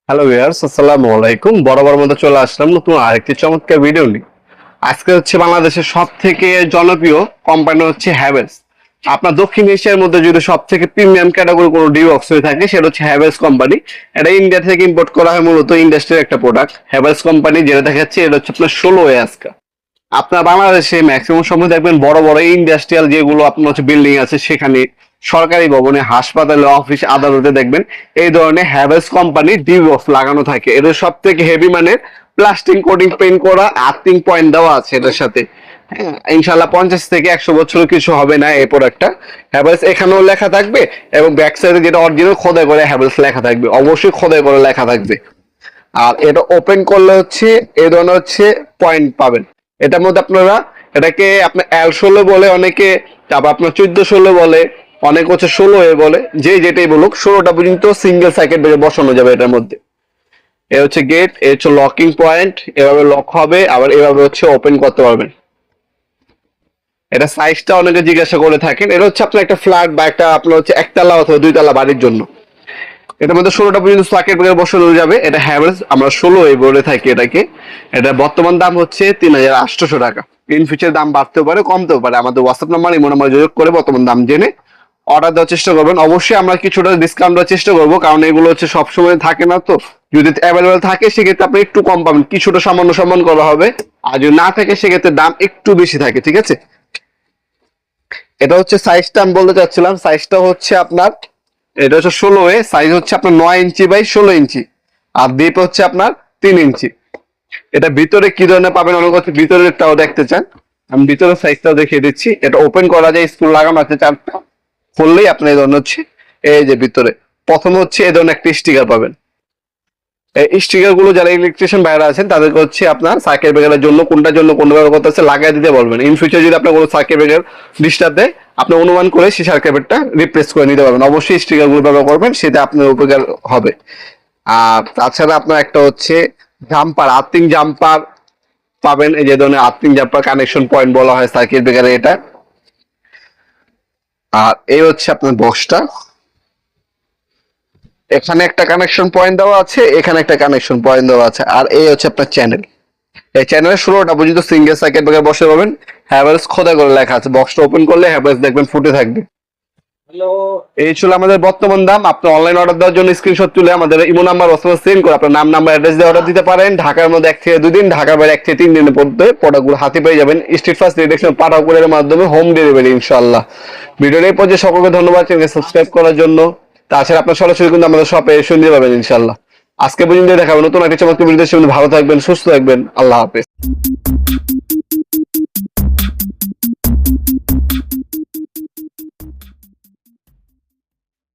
Hello viewers, আসসালামু আলাইকুম। বরাবর মতো চলে আসলাম নতুন আরেকটি চমৎকার ভিডিও নিয়ে। আজকে হচ্ছে বাংলাদেশের সব থেকে জনপ্রিয় কোম্পানি হচ্ছে হ্যাভেলস। আপনার দক্ষিণ এশিয়ার মধ্যে যদি সব থেকে প্রিমিয়াম ক্যাটাগরি কোনো ডিওক্স হয়ে থাকে সেটা হচ্ছে হ্যাভেলস কোম্পানি। এটা ইন্ডিয়া থেকে ইম্পোর্ট করা হয়, মূলত ইন্ডাস্ট্রির একটা প্রোডাক্ট হ্যাভেলস কোম্পানি। যেটা দেখাচ্ছে এটা হচ্ছে আপনার 16 আজকা। আপনার বাংলাদেশে ম্যাক্সিমাম সময় দেখবেন বড় বড় ইন্ডাস্ট্রিয়াল যেগুলো আপনার হচ্ছে বিল্ডিং আছে, সেখানে সরকারি ভবনে, হাসপাতালে, অফিস, আদালতে দেখবেন এই ধরনের হ্যাভেলস কোম্পানির ডিবক্স লাগানো থাকে। এদের সব থেকে হেভি মানের প্লাস্টিক কোটিং পেইন্ট করা আর্থিং পয়েন্ট দেওয়া আছে এটার সাথে। হ্যাঁ, ইনশাল্লাহ 50 থেকে 100 বছর কিছু হবে না এই প্রোডাক্টটা। হ্যাভেলস এখানেও লেখা থাকবে এবং ব্যাক সাইডে যেটা অরিজিনাল খোদাই করে হ্যাভেলস লেখা থাকবে, অবশ্যই খোদাই করে লেখা থাকবে। আর এটা ওপেন করলে হচ্ছে এই ধরনের হচ্ছে পয়েন্ট পাবেন। এটার মধ্যে আপনারা এটাকে আপনার L16 বলে অনেকে, তারপর আপনার 14-16 বলে, অনেক হচ্ছে 16 বলে, যে যেটাই বলুক 16টা পর্যন্ত সিঙ্গেল সার্কিট ব্রেকার বসানো যাবে এটার মধ্যে। এ হচ্ছে গেট, এ হচ্ছে লকিং পয়েন্ট, এভাবে লক হবে, আবার এভাবে হচ্ছে ওপেন করতে পারবেন। এটা সাইজটা অনেকে জিজ্ঞাসা করে থাকেন। এটা হচ্ছে আপনার একটা ফ্ল্যাট বা একটা আপনার হচ্ছে একতলা অথবা দুইতলা বাড়ির জন্য। এটার মধ্যে 16টা পর্যন্ত সার্কিট ব্রেকার বসানো যাবে। এটা হ্যাভেলস, আমরা 16 বলে থাকি এটাকে। এটা বর্তমান দাম হচ্ছে 3800 টাকা। ইন ফিউচার দাম বাড়তেও পারে, কমতেও পারে। আমাদের হোয়াটসঅ্যাপ নাম্বার, ইমো নাম্বার যোগাযোগ করে বর্তমান দাম জেনে অর্ডার দেওয়ার চেষ্টা করবেন। অবশ্যই আমরা কিছুটা ডিসকাউন্ট দেওয়ার চেষ্টা করবো, কারণ এগুলো হচ্ছে সবসময় থাকে না। তো যদি অ্যাভেলেবেল থাকে সেক্ষেত্রে আপনি একটু কম পাবেন, কিছুটা সামান্য সম্মান করা হবে। আর যদি না থাকে সেক্ষেত্রে দাম একটু বেশি থাকে, ঠিক আছে। এটা হচ্ছে সাইজটা আমি বলতে চাচ্ছিলাম, সাইজটা হচ্ছে আপনার, এটা হচ্ছে 16 সাইজ হচ্ছে আপনার 9 inch by 16 inch, R deep হচ্ছে আপনার 3 ইঞ্চি। এটা ভিতরে কি ধরনের পাবেন, অনেক হচ্ছে ভিতরেরটাও দেখতে চান, আমি ভিতরের সাইজটাও দেখিয়ে দিচ্ছি। এটা ওপেন করা যায়, স্ক্রু লাগানো আছে 4টা, খুললেই আপনি এই ধরনের হচ্ছে এই যে ভিতরে প্রথমে হচ্ছে এই ধরনের একটা স্টিকার পাবেন। এই স্টিকার গুলো যারা ইলেকট্রিশিয়ান বাইরে আছেন তাদেরকে হচ্ছে আপনার সার্কিট ব্রেকারের জন্য কোনটার জন্য কোন ব্যবহার করতে হচ্ছে লাগাই দিতে বলবেন। ইন ফিউচার যদি আপনার কোনো সার্কিট ব্রেকার ডিস্টার্ব দেয়, আপনি অনুমান করে সেই সার্কিট ব্রেকারটা রিপ্লেস করে নিতে পারবেন। অবশ্যই স্টিকার গুলো ব্যবহার করবেন, সেটা আপনার উপকার হবে। আর তাছাড়া আপনার একটা হচ্ছে জাম্পার, আর্থিং জাম্পার পাবেন। এই যে ধরনের আর্থিং জাম্পার কানেকশন পয়েন্ট বলা হয় সার্কিট ব্রেকারে এটা। আর এই হচ্ছে আপনার বক্সটা, এখানে একটা কানেকশন পয়েন্ট দেওয়া আছে, এখানে একটা কানেকশন পয়েন্ট দেওয়া আছে। আর এই হচ্ছে আপনার চ্যানেল। এই চ্যানেলের 16টা পর্যন্ত সিঙ্গেল সার্কিট ব্রেকার বসে পাবেন। হ্যাভেলস খোদাই করে লেখা আছে। বক্সটা ওপেন করলে হ্যাভেলস দেখবেন ফুটে থাকবে। এই ছিল আমাদের বর্তমান দাম। আপনি অনলাইন অর্ডার দেওয়ার জন্য স্ক্রিনশট তুলে আমাদের ইমো নাম্বার অথবা সেন্ড করে আপনার নাম, নাম্বার, অ্যাড্রেস দিয়ে অর্ডার দিতে পারেন। ঢাকার মধ্যে 1 থেকে 2 দিন, ঢাকার বাইরে 1 থেকে 3 দিনের মধ্যে প্রোডাক্টগুলো হাতে পেয়ে যাবেন। স্ট্রিট ফাস্ট ডিরেকশন পাঠাও কুরিয়ারের মাধ্যমে হোম ডেলিভারি ইনশাআল্লাহ। ভিডিওর এই পর্যায়ে সকলকে ধন্যবাদ চ্যানেলকে সাবস্ক্রাইব করার জন্য। তাছাড়া আপনার সরাসরি কিন্তু আমাদের শপে এসে নিতে পারবেন ইনশাআল্লাহ। আজকে পর্যন্ত দেখাবো নতুন একটা চমৎকার ভিডিও। ভালো থাকবেন, সুস্থ থাকবেন, আল্লাহ হাফেজ।